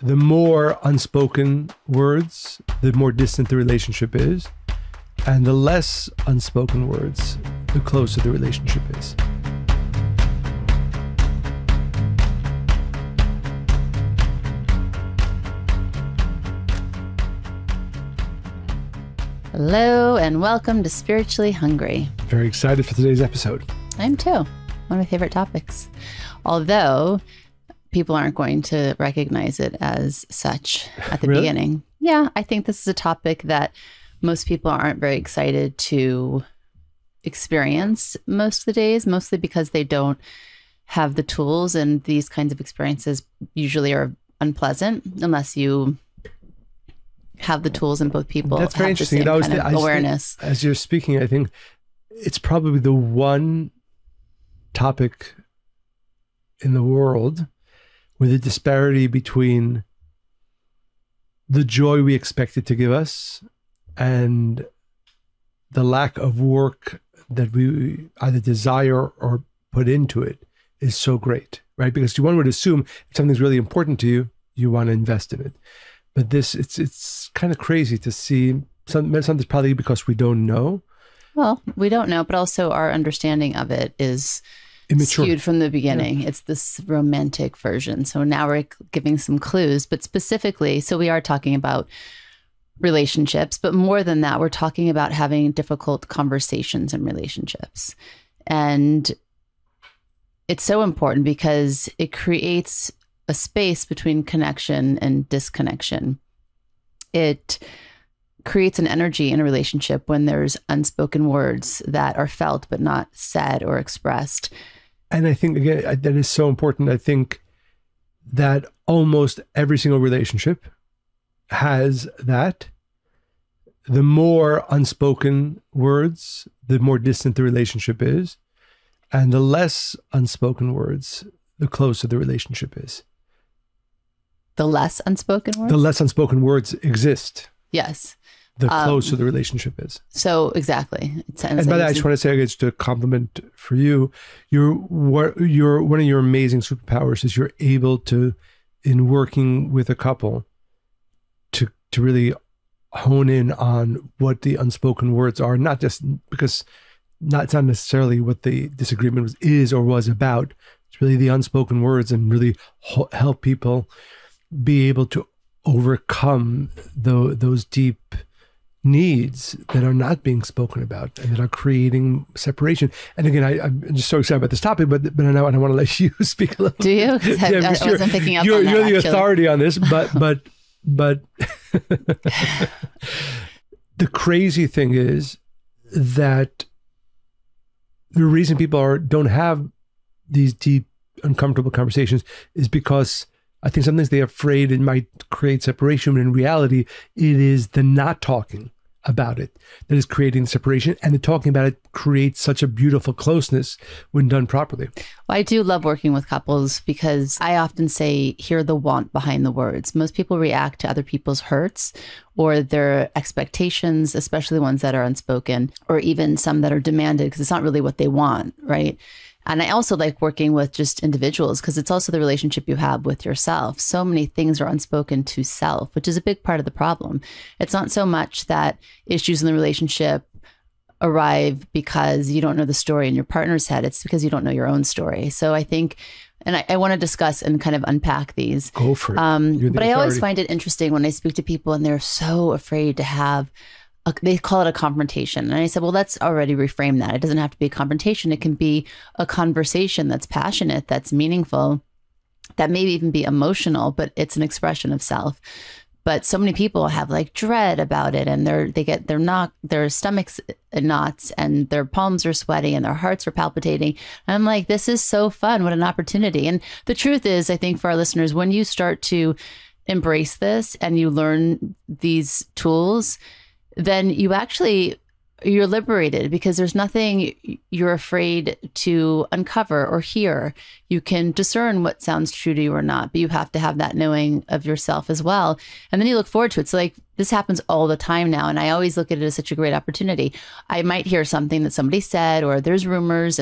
The more unspoken words, the more distant the relationship is. And the less unspoken words, the closer the relationship is. Hello and welcome to Spiritually Hungry. Very excited for today's episode. I'm too. One of my favorite topics. Although people aren't going to recognize it as such at the beginning. Yeah, I think this is a topic that most people aren't very excited to experience most of the days, mostly because they don't have the tools, and these kinds of experiences usually are unpleasant unless you have the tools, and both people That's very have the interesting. same kind of awareness. As you're speaking, I think it's probably the one topic in the world where the disparity between the joy we expect it to give us and the lack of work that we either desire or put into it is so great, right? Because one would assume if something's really important to you, you want to invest in it. But it's kind of crazy to see something's probably because we don't know. Well, we don't know, but also our understanding of it is immature. Skewed from the beginning. Yeah. It's this romantic version. So now we're giving some clues, but specifically, so we are talking about relationships, but more than that, we're talking about having difficult conversations in relationships. And it's so important because it creates a space between connection and disconnection. It creates an energy in a relationship when there's unspoken words that are felt but not said or expressed. And I think, again, that is so important. I think that almost every single relationship has that. The more unspoken words, the more distant the relationship is. And the less unspoken words, the closer the relationship is. The less unspoken words? The less unspoken words exist. Yes. The closer the relationship is. So exactly. And by that, I just want to say, just a compliment for you. One of your amazing superpowers is you're able to, in working with a couple, to really hone in on what the unspoken words are. Not just because it's not necessarily what the disagreement is or was about. It's really the unspoken words, and really help people be able to overcome those deep needs that are not being spoken about and that are creating separation. And again, I'm just so excited about this topic, but I want to let you speak a little. Do you? Because I wasn't picking up on that. You're the actually. authority on this, but the crazy thing is that the reason people don't have these deep, uncomfortable conversations is because I think sometimes they're afraid it might create separation, but in reality, it is the not talking about it that is creating separation, and the talking about it creates such a beautiful closeness when done properly. Well, I do love working with couples because I often say, hear the want behind the words. Most people react to other people's hurts or their expectations, especially ones that are unspoken, or even some that are demanded because it's not really what they want, right? And I also like working with just individuals because it's also the relationship you have with yourself. So many things are unspoken to self, which is a big part of the problem. It's not so much that issues in the relationship arrive because you don't know the story in your partner's head. It's because you don't know your own story. So I think, and I want to discuss and kind of unpack these. Go for it. But I always find it interesting when I speak to people and they're so afraid to have they call it a confrontation. And I said, well, let's already reframe that. It doesn't have to be a confrontation. It can be a conversation that's passionate, that's meaningful, that maybe even be emotional, but it's an expression of self. But so many people have like dread about it, and they get their stomachs in knots, and their palms are sweaty, and their hearts are palpitating. And I'm like, this is so fun. What an opportunity. And the truth is, I think for our listeners, when you start to embrace this and you learn these tools, then you're liberated because there's nothing you're afraid to uncover or hear. You can discern what sounds true to you or not, but you have to have that knowing of yourself as well. And then you look forward to it. So like this happens all the time now. And I always look at it as such a great opportunity. I might hear something that somebody said, or there's rumors,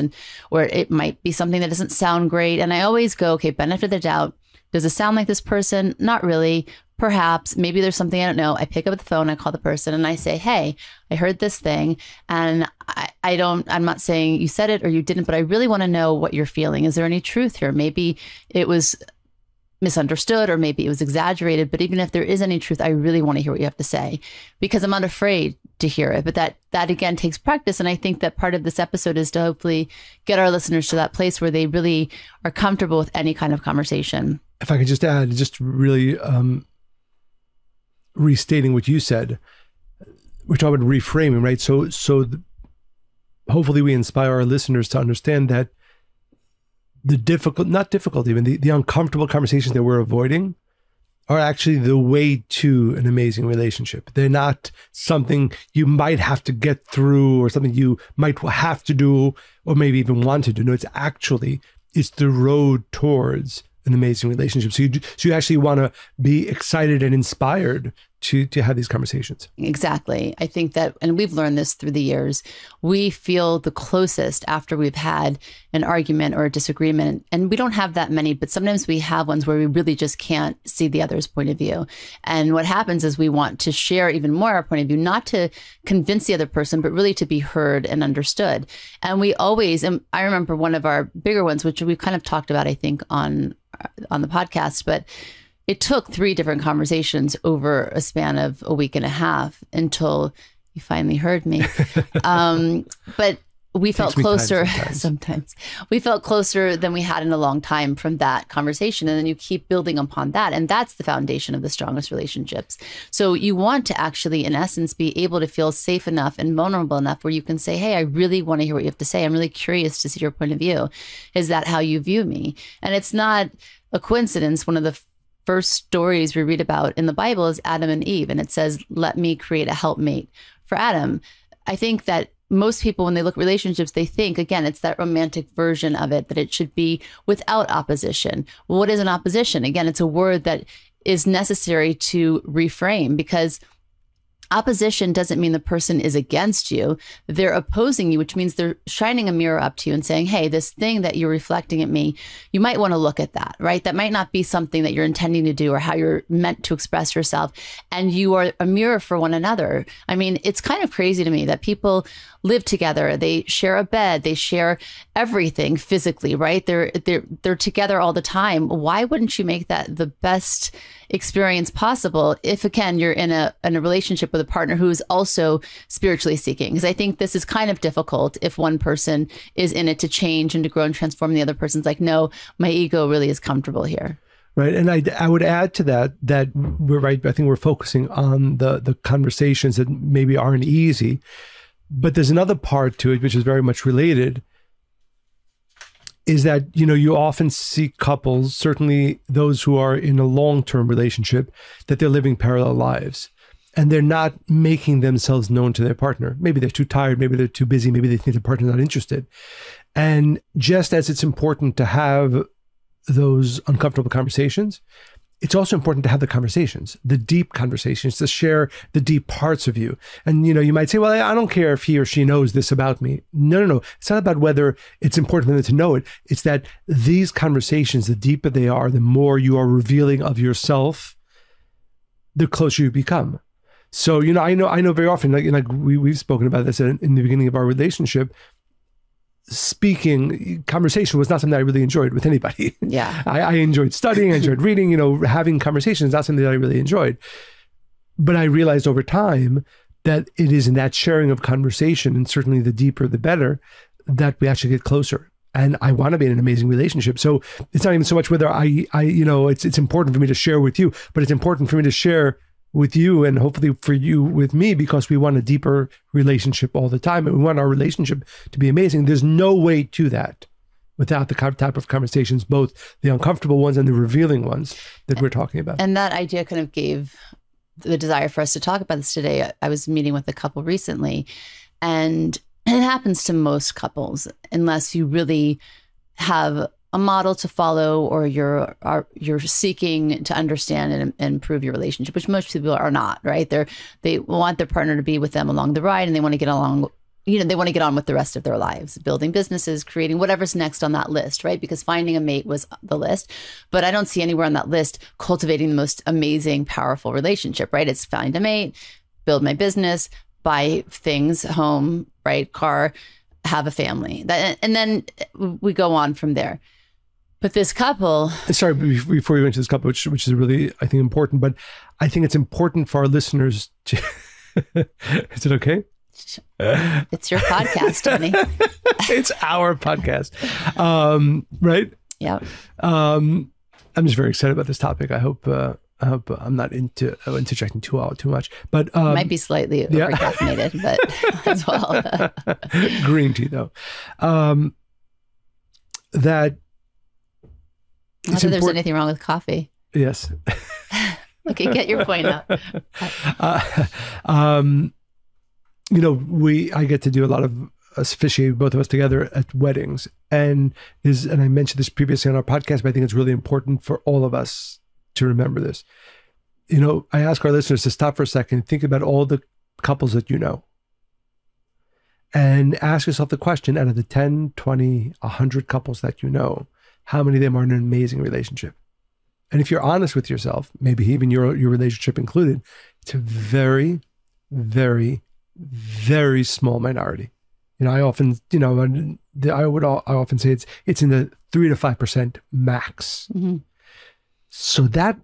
or it might be something that doesn't sound great. And I always go, okay, benefit of the doubt. Does it sound like this person? Not really. Perhaps, maybe there's something I don't know. I pick up the phone, I call the person and I say, hey, I heard this thing. And I'm not saying you said it or you didn't, but I really want to know what you're feeling. Is there any truth here? Maybe it was misunderstood or maybe it was exaggerated. But even if there is any truth, I really want to hear what you have to say because I'm not afraid to hear it. But that again takes practice. And I think that part of this episode is to hopefully get our listeners to that place where they really are comfortable with any kind of conversation. If I could just add, just really restating what you said, we're talking about reframing, right? Hopefully we inspire our listeners to understand that the uncomfortable conversations that we're avoiding are actually the way to an amazing relationship. They're not something you might have to get through or something you might have to do or maybe even want to do. No, it's the road towards an amazing relationship. So you actually want to be excited and inspired to have these conversations. Exactly. I think that, and we've learned this through the years, we feel the closest after we've had an argument or a disagreement. And we don't have that many, but sometimes we have ones where we really just can't see the other's point of view. And what happens is we want to share even more our point of view, not to convince the other person, but really to be heard and understood. And I remember one of our bigger ones, which we've kind of talked about, I think, on the podcast, but it took 3 different conversations over a span of a week and a half until you finally heard me. But we felt closer sometimes. We felt closer than we had in a long time from that conversation. And then you keep building upon that. And that's the foundation of the strongest relationships. So you want to actually, in essence, be able to feel safe enough and vulnerable enough where you can say, hey, I really want to hear what you have to say. I'm really curious to see your point of view. Is that how you view me? And it's not a coincidence. One of the first stories we read about in the Bible is Adam and Eve. And it says, let me create a helpmate for Adam. I think that most people, when they look at relationships, they think, again, it's that romantic version of it, that it should be without opposition. Well, what is an opposition? Again, it's a word that is necessary to reframe because opposition doesn't mean the person is against you. They're opposing you, which means they're shining a mirror up to you and saying, hey, this thing that you're reflecting at me, you might want to look at that, right? That might not be something that you're intending to do or how you're meant to express yourself. And you are a mirror for one another. I mean, it's kind of crazy to me that people live together. They share a bed. They share everything physically, right? They're together all the time. Why wouldn't you make that the best experience possible if, again, you're in a relationship with a partner who is also spiritually seeking? Because I think this is kind of difficult if one person is in it to change and to grow and transform, and the other person's like, no, my ego really is comfortable here. Right. And I would add to that we're right. I think we're focusing on the conversations that maybe aren't easy, but there's another part to it, which is very much related, is that, you often see couples, certainly those who are in a long-term relationship, that they're living parallel lives and they're not making themselves known to their partner. Maybe they're too tired. Maybe they're too busy. Maybe they think their partner's not interested. And just as it's important to have those uncomfortable conversations, it's also important to have the conversations, the deep conversations, to share the deep parts of you. And, you might say, well, I don't care if he or she knows this about me. No. It's not about whether it's important for them to know it. It's that these conversations, the deeper they are, the more you are revealing of yourself, the closer you become. So, I know very often, like we've spoken about this in the beginning of our relationship, conversation was not something I really enjoyed with anybody. Yeah. I enjoyed studying, I enjoyed reading, having conversations, not something that I really enjoyed. But I realized over time that it is in that sharing of conversation, and certainly the deeper, the better, that we actually get closer. And I want to be in an amazing relationship. So it's not even so much whether it's important for me to share with you, but it's important for me to share with you and hopefully for you with me, because we want a deeper relationship all the time and we want our relationship to be amazing. There's no way to that without the type of conversations, both the uncomfortable ones and the revealing ones that we're talking about. And that idea kind of gave the desire for us to talk about this today. I was meeting with a couple recently, and it happens to most couples, unless you really have a model to follow or you're seeking to understand and improve your relationship, which most people are not, right? They want their partner to be with them along the ride, and they want to get along they want to get on with the rest of their lives, building businesses, creating whatever's next on that list, right? Because finding a mate was the list. But I don't see anywhere on that list cultivating the most amazing, powerful relationship, right? It's find a mate, build my business, buy things, home, right? Car, have a family. And then we go on from there. But this couple... Sorry, before we went to this couple, which is really, I think, important, but I think it's important for our listeners to... Is it okay? It's your podcast, honey. It's our podcast. Right? Yeah. I'm just very excited about this topic. I hope I'm not interjecting too much, but might be slightly over-caffeinated, but as well. Green tea, though. That not that there's anything wrong with coffee. Yes. Okay, get your point out. I get to do a lot of officiating, both of us together at weddings, and I mentioned this previously on our podcast, but I think it's really important for all of us to remember this. I ask our listeners to stop for a second and think about all the couples that you know, and ask yourself the question: out of the 10, 20, 100 couples that you know, how many of them are in an amazing relationship? And if you're honest with yourself, maybe even your relationship included, it's a very, very, very small minority. I often say it's in the 3 to 5% max. Mm-hmm. So that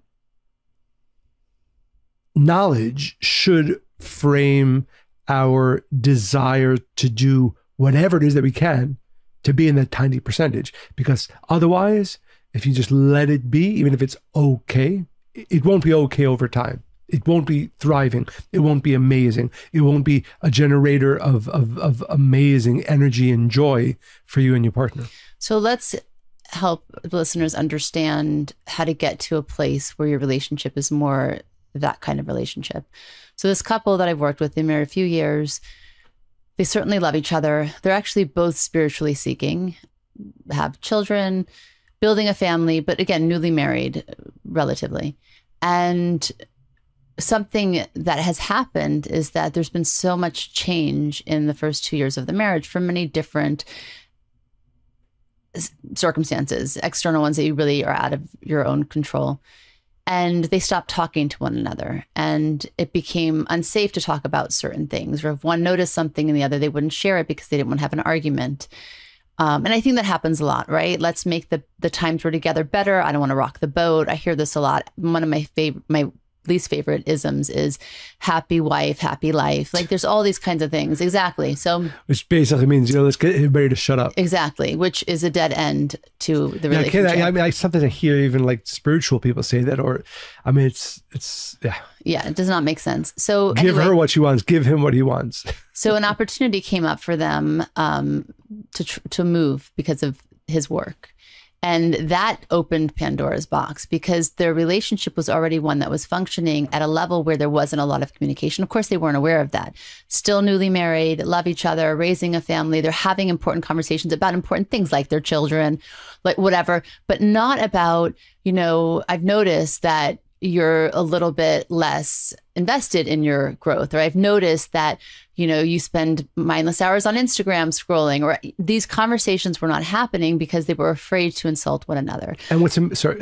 knowledge should frame our desire to do whatever it is that we can to be in that tiny percentage, because otherwise, if you just let it be, even if it's okay, it won't be okay over time. It won't be thriving. It won't be amazing. It won't be a generator of amazing energy and joy for you and your partner. So let's help listeners understand how to get to a place where your relationship is more that kind of relationship. So this couple that I've worked with, they married a few years. They certainly love each other. They're actually both spiritually seeking, have children, building a family, but again, newly married relatively. And something that has happened is that there's been so much change in the first 2 years of the marriage for many different circumstances, external ones that you really are out of your own control. And they stopped talking to one another, and it became unsafe to talk about certain things. Or if one noticed something in the other, they wouldn't share it because they didn't want to have an argument. And I think that happens a lot, right? Let's make the times we're together better. I don't want to rock the boat. I hear this a lot. One of my least favorite isms is happy wife, happy life. Like there's all these kinds of things. Exactly. So which basically means, let's get everybody to shut up. Exactly. Which is a dead end to the relationship. I sometimes I hear even like spiritual people say that, or it's yeah. Yeah, it does not make sense. So give her what she wants, give him what he wants. So an opportunity came up for them to move because of his work. And that opened Pandora's box because their relationship was already one that was functioning at a level where there wasn't a lot of communication. Of course, they weren't aware of that. Still newly married, love each other, raising a family. They're having important conversations about important things like their children, like whatever, but not about, I've noticed that you're a little bit less invested in your growth, or I've noticed that, you spend mindless hours on Instagram scrolling, or these conversations were not happening because they were afraid to insult one another. And sorry,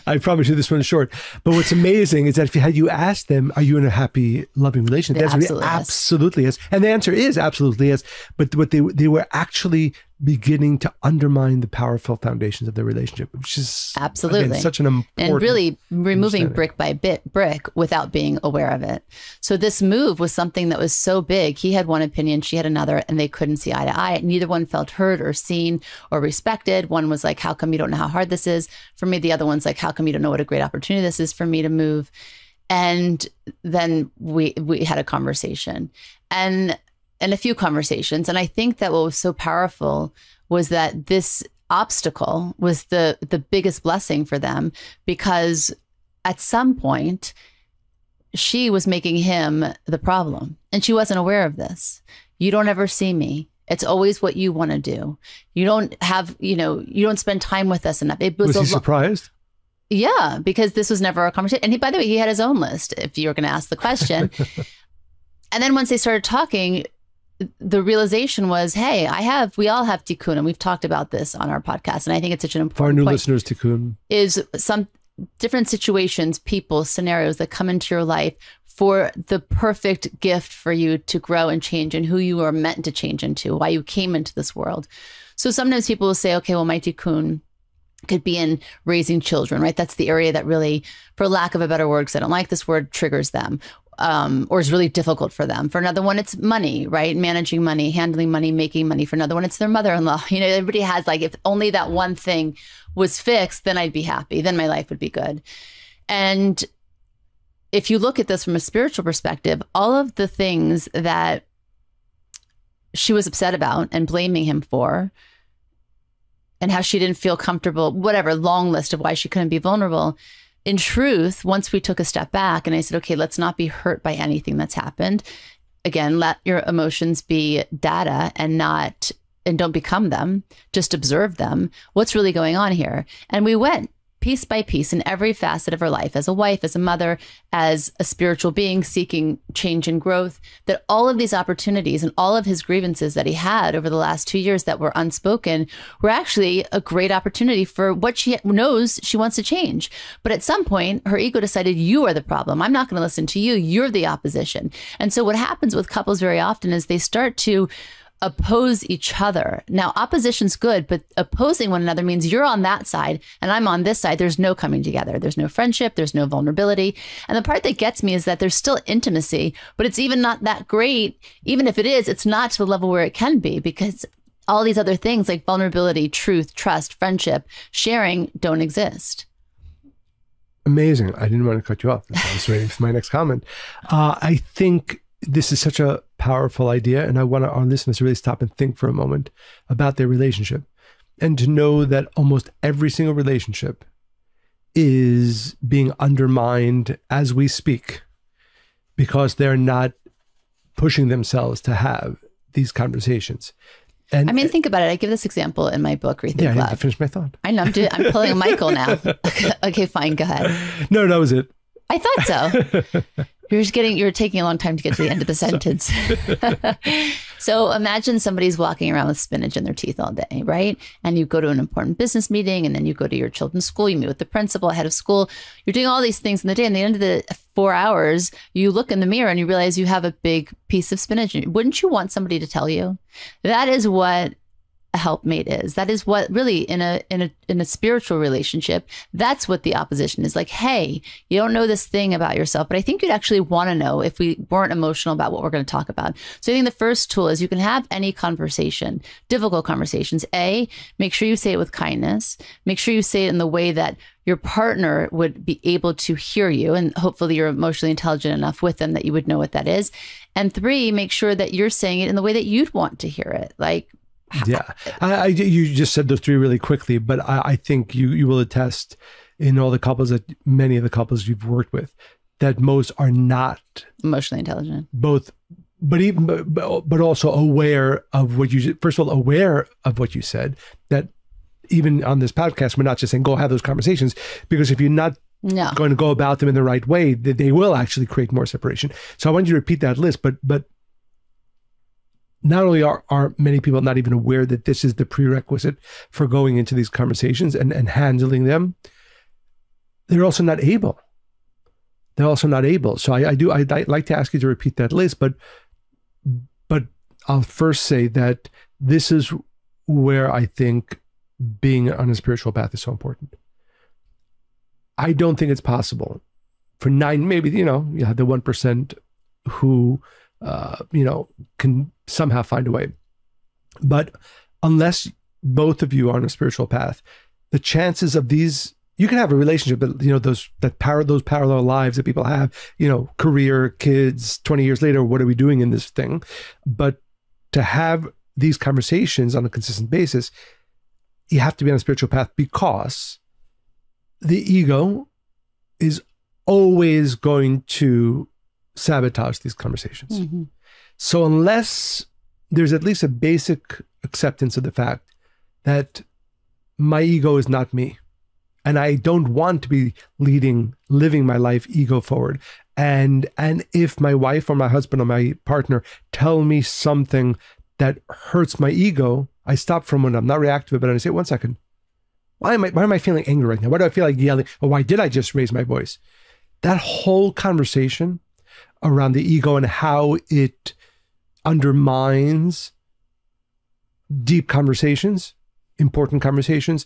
I promise you this one's short, but what's amazing is that had you asked them, are you in a happy, loving relationship? Absolutely yes. And the answer is absolutely yes. But what they were actually beginning to undermine the powerful foundations of their relationship, which is absolutely again, such an important and really removing brick by brick without being aware of it. So this move was something that was so big. He had one opinion, she had another, and they couldn't see eye to eye. Neither one felt heard or seen or respected. One was like, how come you don't know how hard this is for me? The other one's like, how come you don't know what a great opportunity this is for me to move? And then we had a conversation and a few conversations. And I think that what was so powerful was that this obstacle was the biggest blessing for them, because at some point she was making him the problem and she wasn't aware of this. You don't ever see me. It's always what you want to do. You don't have, you don't spend time with us enough. Was he surprised? Yeah, because this was never a conversation. And by the way, he had his own list if you were going to ask the question. And then once they started talking, the realization was, hey, we all have tikkun, and we've talked about this on our podcast. And I think it's such an important For our new point, listeners, tikkun is some different situations, people, scenarios that come into your life for the perfect gift for you to grow and change and who you are meant to change into, why you came into this world. So sometimes people will say, okay, well, my tikkun could be in raising children, right? That's the area that really, for lack of a better word, because I don't like this word, triggers them. Or is really difficult for them. For another one, it's money, right? Managing money, handling money, making money. For another one, it's their mother-in-law. You know, everybody has like, if only that one thing was fixed, then I'd be happy. Then my life would be good. And if you look at this from a spiritual perspective, all of the things that she was upset about and blaming him for, and how she didn't feel comfortable, whatever, long list of why she couldn't be vulnerable. In truth, once we took a step back and I said, okay, let's not be hurt by anything that's happened. Again, let your emotions be data and don't become them. Just observe them. What's really going on here? And we went piece by piece in every facet of her life, as a wife, as a mother, as a spiritual being seeking change and growth, that all of these opportunities and all of his grievances that he had over the last 2 years that were unspoken were actually a great opportunity for what she knows she wants to change. But at some point, her ego decided, you are the problem. I'm not going to listen to you. You're the opposition. And so what happens with couples very often is they start to oppose each other. Now, opposition's good, but opposing one another means you're on that side and I'm on this side. There's no coming together. There's no friendship. There's no vulnerability. And the part that gets me is that there's still intimacy, but it's even not that great. Even if it is, it's not to the level where it can be, because all these other things like vulnerability, truth, trust, friendship, sharing don't exist. Amazing. I didn't want to cut you off. I was waiting for my next comment. I think this is such a powerful idea, and I want our listeners to really stop and think for a moment about their relationship, and to know that almost every single relationship is being undermined as we speak because they're not pushing themselves to have these conversations. And I mean, think about it. I give this example in my book, Rethink Love. I didn't finish my thought. I know. I'm pulling a Michael now. Okay, fine. Go ahead. No, that was it. I thought so. You're taking a long time to get to the end of the sentence. So imagine somebody's walking around with spinach in their teeth all day, right? And you go to an important business meeting, and then you go to your children's school, you meet with the principal, head of school. You're doing all these things in the day. And at the end of the 4 hours, you look in the mirror and you realize you have a big piece of spinach. Wouldn't you want somebody to tell you? That is what a helpmate is. That is what really in a spiritual relationship, that's what the opposition is. Like, hey, you don't know this thing about yourself, but I think you'd actually want to know if we weren't emotional about what we're going to talk about. So I think the first tool is you can have any conversation, difficult conversations. Make sure you say it with kindness. Make sure you say it in the way that your partner would be able to hear you. And hopefully you're emotionally intelligent enough with them that you would know what that is. And 3, make sure that you're saying it in the way that you'd want to hear it. Like, yeah, you just said those 3 really quickly, but I think you will attest in all the couples many of the couples you've worked with, that most are not emotionally intelligent. Both, but also aware of what you. First of all, aware of what you said. That even on this podcast, we're not just saying go have those conversations, because if you're not going to go about them in the right way, they will actually create more separation. So I want you to repeat that list, but. Not only are many people not even aware that this is the prerequisite for going into these conversations and handling them, they're also not able. So I'd like to ask you to repeat that list, but I'll first say that this is where I think being on a spiritual path is so important. I don't think it's possible for 9, maybe, you have the 1% who, can somehow find a way. But unless both of you are on a spiritual path, the chances of these, you can have a relationship, but those parallel lives that people have, career, kids, 20 years later, what are we doing in this thing? But to have these conversations on a consistent basis, you have to be on a spiritual path, because the ego is always going to sabotage these conversations. Mm-hmm. So unless there's at least a basic acceptance of the fact that my ego is not me, And I don't want to be living my life ego forward. And if my wife or my husband or my partner tell me something that hurts my ego, I stop for a moment. I'm not reactive, but I say, 1 second. Why am I feeling angry right now? Why do I feel like yelling? Or why did I just raise my voice? That whole conversation around the ego and how it undermines deep conversations, important conversations.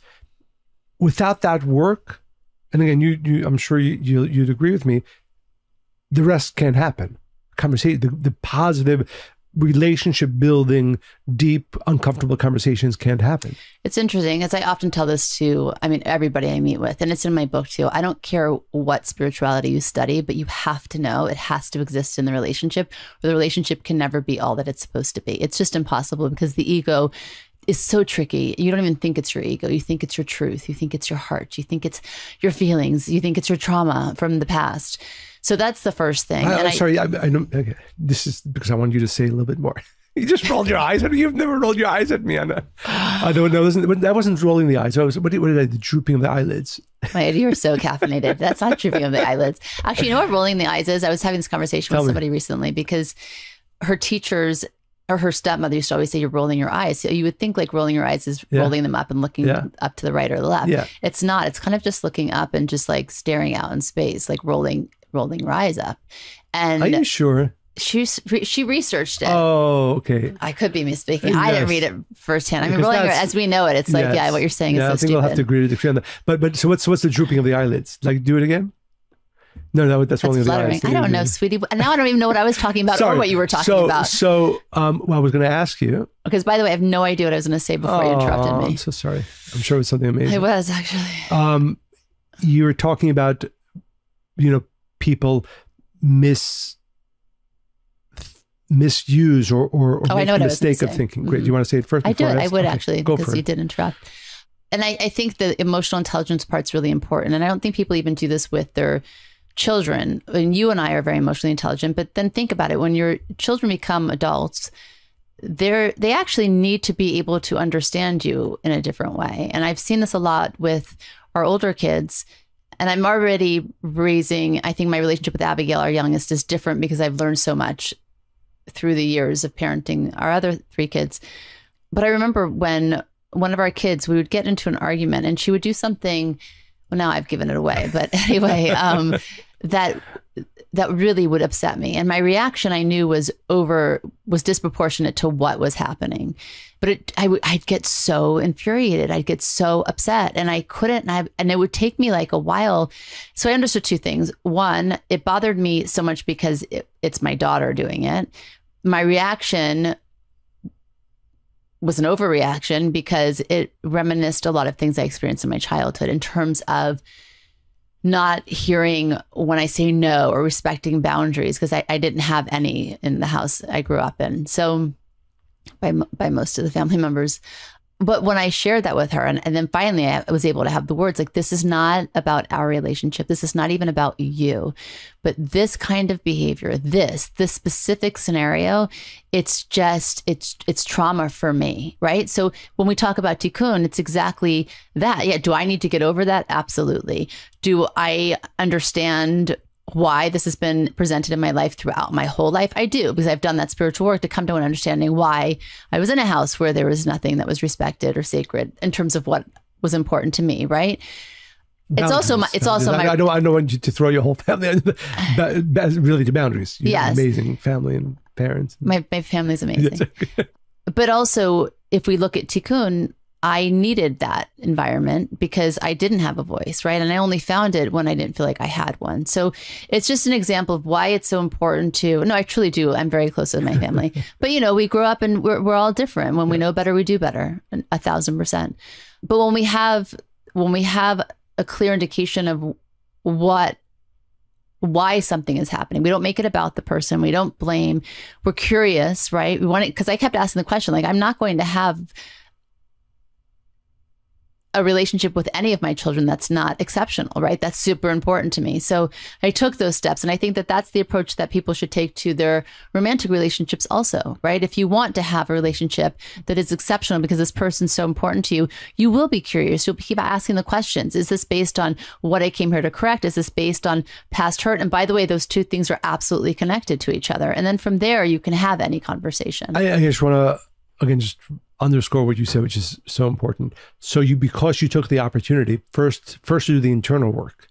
Without that work, and again, you I'm sure you'd agree with me, the rest can't happen. Conversation, the positive relationship building, deep, uncomfortable conversations can't happen. It's interesting, as I often tell this to, everybody I meet with, and it's in my book too. I don't care what spirituality you study, but you have to know it has to exist in the relationship, or the relationship can never be all that it's supposed to be. It's just impossible because the ego is so tricky. You don't even think it's your ego. You think it's your truth. You think it's your heart. You think it's your feelings. You think it's your trauma from the past. So that's the first thing. I know. Okay. This is because I want you to say a little bit more. You just rolled your eyes at me. You've never rolled your eyes at me. I don't know. That wasn't rolling the eyes. What did I? The drooping of the eyelids. Wait, you're so caffeinated. That's not drooping of the eyelids. Actually, you know what rolling the eyes is? I was having this conversation with somebody recently because her teachers or her stepmother used to always say, you're rolling your eyes. So you would think like rolling your eyes is rolling them up and looking up to the right or the left. Yeah. It's not. It's kind of just looking up and just like staring out in space, like rolling your eyes up. And are you sure? She researched it. Oh, okay. I could be misspeaking. Yes. I didn't read it firsthand. Rolling your, as we know it, it's like, what you're saying is so stupid. I think we'll have to agree on that. But so what's the drooping of the eyelids? Like, do it again? No, that's rolling of the eyes. I don't know, sweetie. Now I don't even know what I was talking about or what you were talking about. So, I was going to ask you. Because by the way, I have no idea what I was going to say before you interrupted me. I'm so sorry. I'm sure it was something amazing. It was actually. You were talking about, people misuse or make the mistake of thinking. Great. Do you want to say it first? I would actually, because you did interrupt. And I think the emotional intelligence part's really important. And I don't think people even do this with their children. And you and I are very emotionally intelligent, but then think about it. When your children become adults, they actually need to be able to understand you in a different way. And I've seen this a lot with our older kids. And I'm already I think my relationship with Abigail, our youngest, is different because I've learned so much through the years of parenting our other 3 kids. But I remember when one of our kids, we would get into an argument and she would do something, well, now I've given it away, but anyway, that really would upset me. And my reaction, I knew, was disproportionate to what was happening. But I'd get so infuriated. I'd get so upset and I couldn't, and it would take me like a while. So I understood 2 things. One, it bothered me so much because it's my daughter doing it. My reaction was an overreaction because it reminisced a lot of things I experienced in my childhood in terms of not hearing when I say no or respecting boundaries, because I didn't have any in the house I grew up in. So by most of the family members. But when I shared that with her, and then finally I was able to have the words like, this is not about our relationship. This is not even about you, but this kind of behavior, this specific scenario, it's trauma for me, right? So when we talk about tikkun, it's exactly that. Yeah. Do I need to get over that? Absolutely. Do I understand why this has been presented in my life throughout my whole life? I do, because I've done that spiritual work to come to an understanding why I was in a house where there was nothing that was respected or sacred in terms of what was important to me, right? Boundaries. It's also my. I don't want you to throw your whole family really to boundaries. Yes, amazing family and parents. My family's amazing, but also if we look at tikkun, I needed that environment because I didn't have a voice, right? And I only found it when I didn't feel like I had one. So it's just an example of why it's so important to, no, I truly do. I'm very close with my family, but we grow up and we're all different. When we know better, we do better, 1,000%. But when we have a clear indication of why something is happening, we don't make it about the person. We don't blame. We're curious, right? We want it, because I kept asking the question, like, I'm not going to have a relationship with any of my children that's not exceptional, right? That's super important to me. So I took those steps. And I think that that's the approach that people should take to their romantic relationships also, right? If you want to have a relationship that is exceptional because this person's so important to you, you will be curious. You'll keep asking the questions. Is this based on what I came here to correct? Is this based on past hurt? And by the way, those two things are absolutely connected to each other. And then from there, you can have any conversation. I just want to, again, just underscore what you said, which is so important. So because you took the opportunity first to do the internal work,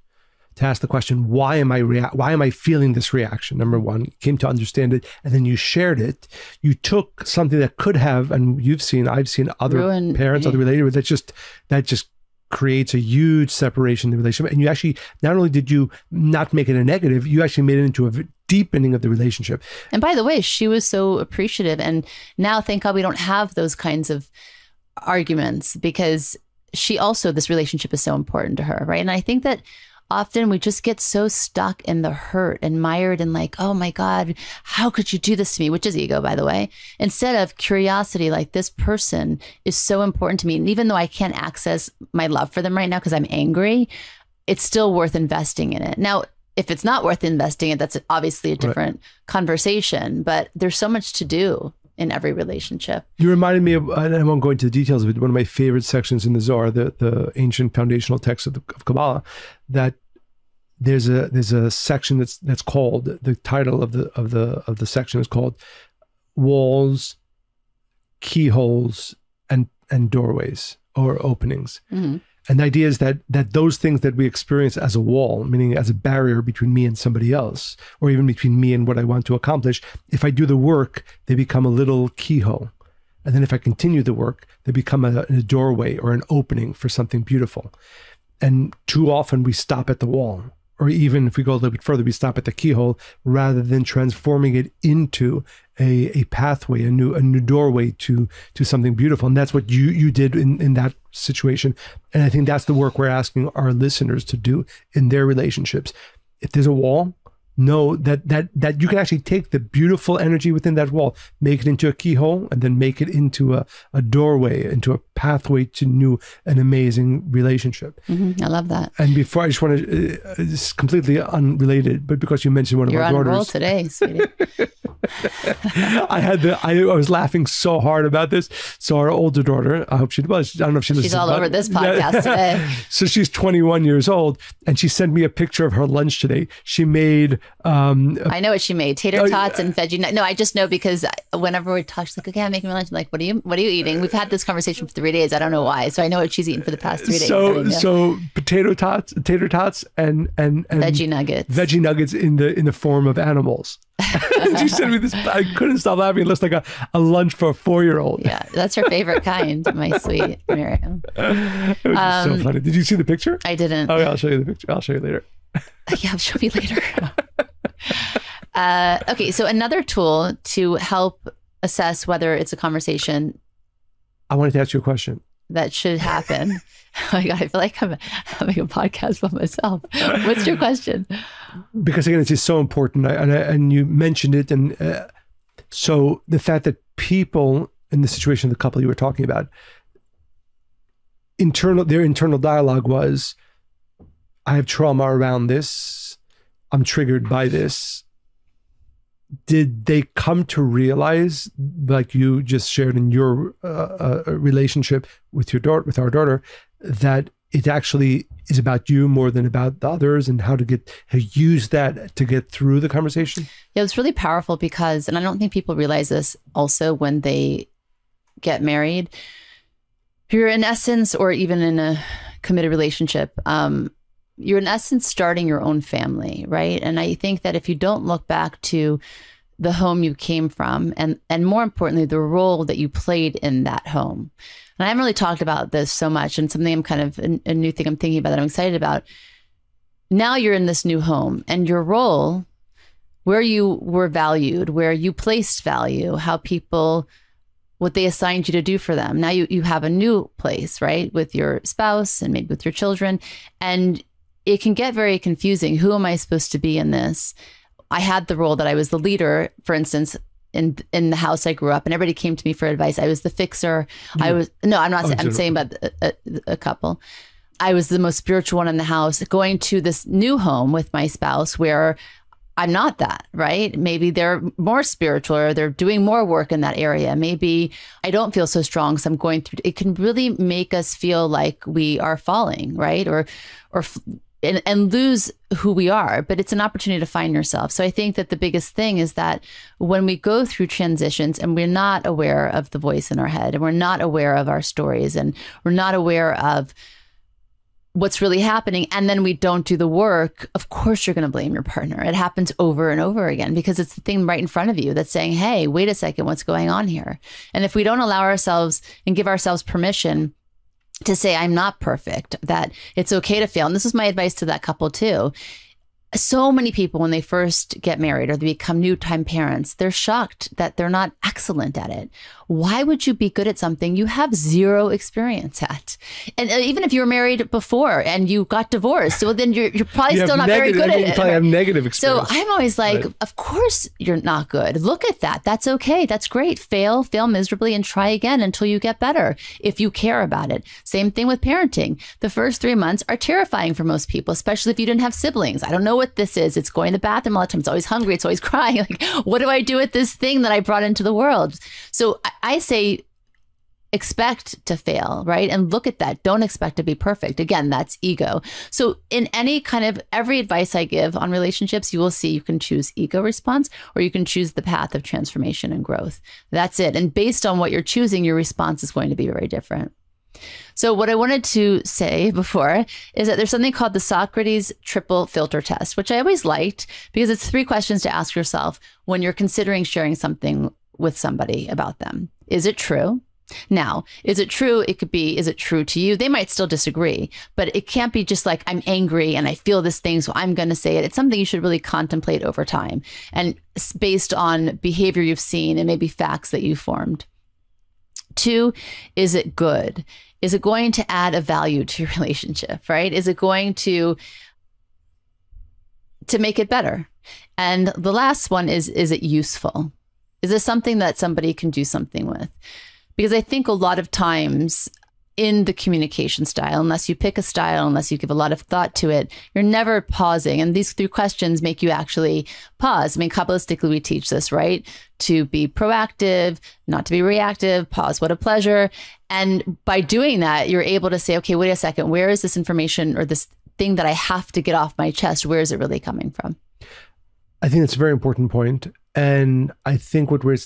to ask the question, why am I feeling this reaction? Number one, you came to understand it, and then you shared it. You took something that could have, and I've seen other parents, other related, that just creates a huge separation in the relationship. And you actually, not only did you not make it a negative, you actually made it into a deepening of the relationship. And by the way, she was so appreciative. And now, thank God, we don't have those kinds of arguments, because this relationship is so important to her, right? And I think that often we just get so stuck in the hurt and mired in like, oh my God, how could you do this to me? Which is ego, by the way, instead of curiosity, like this person is so important to me. And even though I can't access my love for them right now because I'm angry, it's still worth investing in it. Now, if it's not worth investing in, that's obviously a different conversation, but there's so much to do in every relationship. You reminded me of, and I won't go into the details of it, one of my favorite sections in the Zohar, the ancient foundational text of Kabbalah, that there's a section that's called, the title of the section is called Walls, Keyholes, and Doorways, or Openings. Mm-hmm. And the idea is that those things that we experience as a wall, meaning as a barrier between me and somebody else, or even between me and what I want to accomplish, if I do the work, they become a little keyhole. And then if I continue the work, they become a doorway or an opening for something beautiful. And too often we stop at the wall. Or even if we go a little bit further, we stop at the keyhole rather than transforming it into a pathway, a new doorway to something beautiful. And that's what you did in that situation. And I think that's the work we're asking our listeners to do in their relationships. If there's a wall, know that you can actually take the beautiful energy within that wall, make it into a keyhole, and then make it into a doorway, into a pathway to an amazing relationship. Mm-hmm. I love that. And before, I just want to, it's completely unrelated, but because you mentioned one of our daughters. You're on a roll today, sweetie. I was laughing so hard about this. So our older daughter, I hope I don't know if she listens. She's all over this podcast today. So she's 21 years old, and she sent me a picture of her lunch today. She made I know what she made: tater tots and veggie. No, I just know because whenever we talk, she's like, "Okay, I'm making my lunch." I'm like, "What are you eating?" We've had this conversation for 3 days. I don't know why, so I know what she's eaten for the past 3 days. So tater tots, and veggie nuggets in the form of animals. She sent me this. I couldn't stop laughing. It looks like a lunch for a 4-year-old. Yeah, that's her favorite kind. My sweet Miriam. It was so funny. Did you see the picture? I didn't. Oh, yeah, I'll show you the picture. I'll show you later. Yeah, show me later. Okay, so another tool to help assess whether it's a conversation. I wanted to ask you a question. That should happen. Oh my God, I feel like I'm having a podcast by myself. What's your question? Because again, it's just so important, and you mentioned it, and so the fact that people in the situation of the couple you were talking about, their internal dialogue was, I have trauma around this. I'm triggered by this. Did they come to realize, like you just shared in your relationship with our daughter, that it actually is about you more than about the others, and how to use that to get through the conversation? Yeah, it's really powerful because, and I don't think people realize this also when they get married, you're in essence, or even in a committed relationship, you're in essence starting your own family, right? And I think that if you don't look back to the home you came from, and more importantly, the role that you played in that home. And I haven't really talked about this so much, and something I'm kind of a new thing I'm thinking about that I'm excited about. Now you're in this new home, and your role, where you were valued, where you placed value, how people, what they assigned you to do for them. Now you have a new place, right? With your spouse and maybe with your children. And it can get very confusing. Who am I supposed to be in this? I had the role that I was the leader, for instance, in the house I grew up, and everybody came to me for advice. I was the fixer. Yeah. I'm saying about a couple. I was the most spiritual one in the house, going to this new home with my spouse where I'm not that, right? Maybe they're more spiritual or they're doing more work in that area. Maybe I don't feel so strong, so I'm going through. It can really make us feel like we are falling, right? And lose who we are, but it's an opportunity to find yourself. So I think that the biggest thing is that when we go through transitions and we're not aware of the voice in our head, and we're not aware of our stories, and we're not aware of what's really happening, and then we don't do the work, of course you're going to blame your partner. It happens over and over again because it's the thing right in front of you that's saying, hey, wait a second, what's going on here? And if we don't allow ourselves and give ourselves permission to say, I'm not perfect, that it's okay to fail. And this is my advice to that couple too. So many people, when they first get married or they become new-time parents, they're shocked that they're not excellent at it. Why would you be good at something you have zero experience at? And even if you were married before and you got divorced, well, then you're probably still not very good at it. You probably have negative experience. So I'm always like, right. Of course you're not good. Look at that. That's okay. That's great. Fail miserably and try again until you get better if you care about it. Same thing with parenting. The first 3 months are terrifying for most people, especially if you didn't have siblings. I don't know what this is. It's going to the bathroom all the time. It's always hungry. It's always crying. Like, what do I do with this thing that I brought into the world? So I say, expect to fail, right? And look at that. Don't expect to be perfect. Again, that's ego. So in every advice I give on relationships, you will see you can choose ego response or you can choose the path of transformation and growth. That's it. And based on what you're choosing, your response is going to be very different. So what I wanted to say before is that there's something called the Socrates triple filter test, which I always liked because it's 3 questions to ask yourself when you're considering sharing something with somebody about them. Is it true? Now, is it true? It could be, is it true to you? They might still disagree, but it can't be just like, I'm angry and I feel this thing, so I'm going to say it. It's something you should really contemplate over time and based on behavior you've seen and maybe facts that you formed. 2, is it good? Is it going to add a value to your relationship, right? Is it going to make it better? And the last one is it useful? Is this something that somebody can do something with? Because I think a lot of times in the communication style, unless you pick a style, unless you give a lot of thought to it, you're never pausing. And these 3 questions make you actually pause. I mean, kabbalistically, we teach this, right? To be proactive, not to be reactive, pause, what a pleasure. And by doing that, you're able to say, okay, wait a second, where is this information or this thing that I have to get off my chest? Where is it really coming from? I think that's a very important point. And I think what we're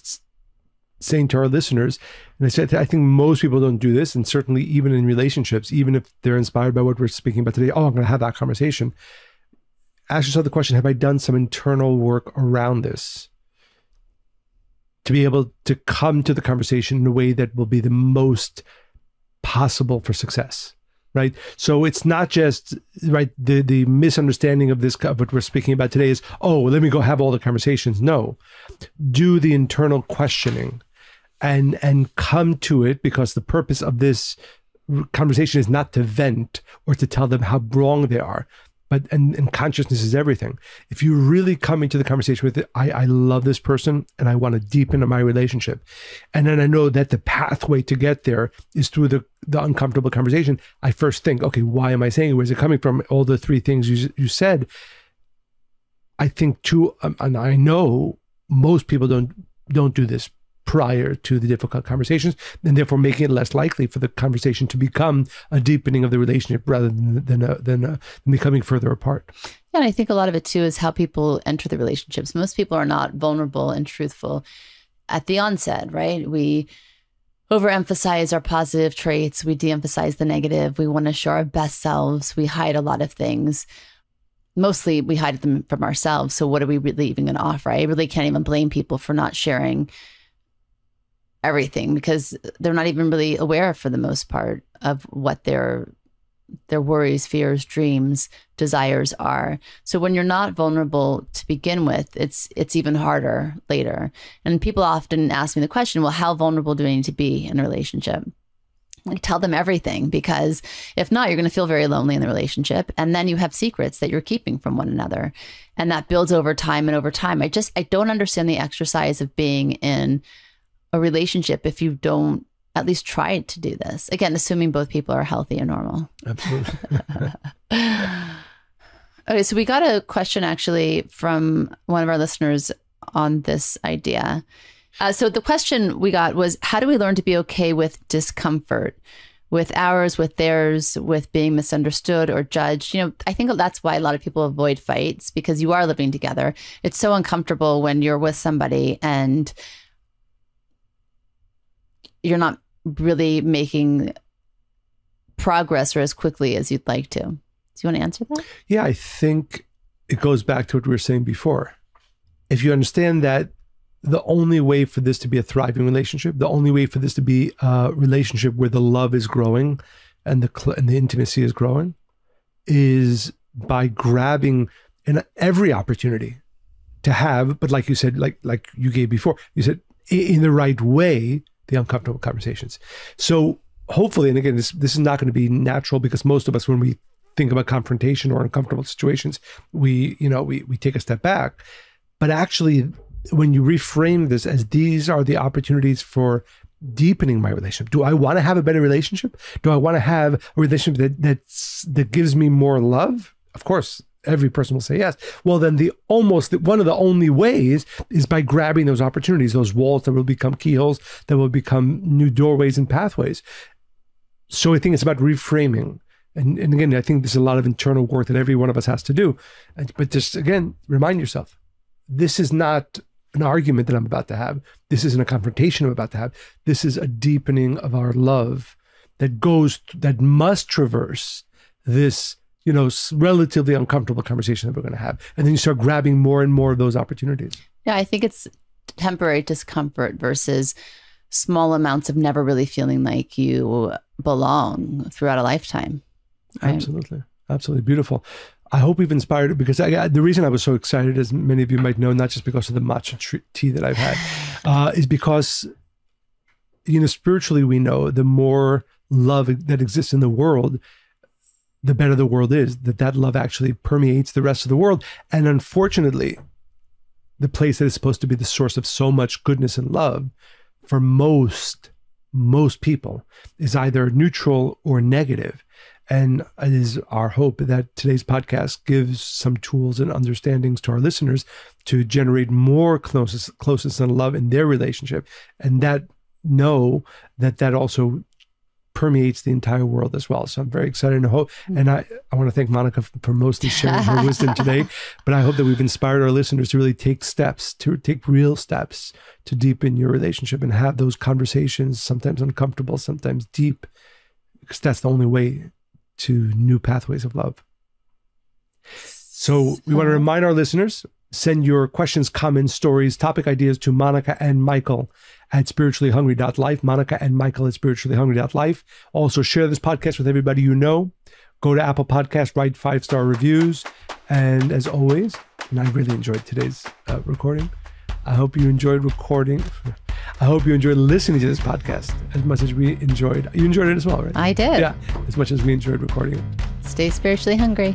saying to our listeners, and I think most people don't do this, and certainly even in relationships, even if they're inspired by what we're speaking about today, I'm going to have that conversation. Ask yourself the question, have I done some internal work around this to be able to come to the conversation in a way that will be the most possible for success? Right. So it's not just right. The misunderstanding of what we're speaking about today is, let me go have all the conversations. No, do the internal questioning and come to it, because the purpose of this conversation is not to vent or to tell them how wrong they are. But and consciousness is everything. If you really come into the conversation with it, I love this person and I want to deepen my relationship. And then I know that the pathway to get there is through the uncomfortable conversation. I first think, okay, why am I saying it? Where's it coming from? All the 3 things you said. I think too, and I know most people don't do this prior to the difficult conversations, and therefore making it less likely for the conversation to become a deepening of the relationship rather than becoming further apart. Yeah, and I think a lot of it too is how people enter the relationships. Most people are not vulnerable and truthful at the onset, right? We overemphasize our positive traits. We de-emphasize the negative. We want to show our best selves. We hide a lot of things. Mostly we hide them from ourselves. So what are we really even going to offer? I really can't even blame people for not sharing everything, because they're not even really aware for the most part of what their worries, fears, dreams, desires are. So when you're not vulnerable to begin with, it's even harder later. And people often ask me the question, well, how vulnerable do I need to be in a relationship? Like, tell them everything, because if not, you're going to feel very lonely in the relationship. And then you have secrets that you're keeping from one another. And that builds over time and over time. I don't understand the exercise of being in a relationship if you don't at least try to do this. Again, assuming both people are healthy and normal. Absolutely. Okay, so we got a question actually from one of our listeners on this idea. So the question we got was, how do we learn to be okay with discomfort, with ours, with theirs, with being misunderstood or judged? I think that's why a lot of people avoid fights, because you are living together. It's so uncomfortable when you're with somebody and you're not really making progress or as quickly as you'd like to. Do you want to answer that? Yeah, I think it goes back to what we were saying before. If you understand that the only way for this to be a thriving relationship, the only way for this to be a relationship where the love is growing and the intimacy is growing, is by grabbing in every opportunity to have, but like you said, like you gave before, you said in the right way, the uncomfortable conversations. So hopefully, and again, this is not going to be natural, because most of us, when we think about confrontation or uncomfortable situations, we take a step back. But actually, when you reframe this as these are the opportunities for deepening my relationship. Do I want to have a better relationship? Do I want to have a relationship that gives me more love? Of course, every person will say yes. Well, then one of the only ways is by grabbing those opportunities, those walls that will become keyholes, that will become new doorways and pathways. So I think it's about reframing. And again, I think there's a lot of internal work that every one of us has to do. But just, again, remind yourself, this is not an argument that I'm about to have. This isn't a confrontation I'm about to have. This is a deepening of our love that must traverse this, relatively uncomfortable conversation that we're going to have. And then you start grabbing more and more of those opportunities. Yeah, I think it's temporary discomfort versus small amounts of never really feeling like you belong throughout a lifetime. Right? Absolutely. Absolutely. Beautiful. I hope we've inspired it, because the reason I was so excited, as many of you might know, not just because of the matcha tea that I've had, is because, spiritually we know the more love that exists in the world, the better the world is, that love actually permeates the rest of the world. And unfortunately, the place that is supposed to be the source of so much goodness and love for most people is either neutral or negative. And it is our hope that today's podcast gives some tools and understandings to our listeners to generate more closeness and love in their relationship, and that also permeates the entire world as well. So I'm very excited and hope. And I want to thank Monica for mostly sharing her wisdom today. But I hope that we've inspired our listeners to really take real steps to deepen your relationship and have those conversations, sometimes uncomfortable, sometimes deep, because that's the only way to new pathways of love. So we want to remind our listeners, send your questions, comments, stories, topic ideas to Monica and Michael at spirituallyhungry.life. Monica and Michael at spirituallyhungry.life. Also share this podcast with everybody you know. Go to Apple Podcasts, write 5-star reviews. And as always, and I really enjoyed today's recording, I hope you enjoyed recording. I hope you enjoyed listening to this podcast as much as we enjoyed. You enjoyed it as well, right? I did. Yeah, as much as we enjoyed recording it. Stay spiritually hungry.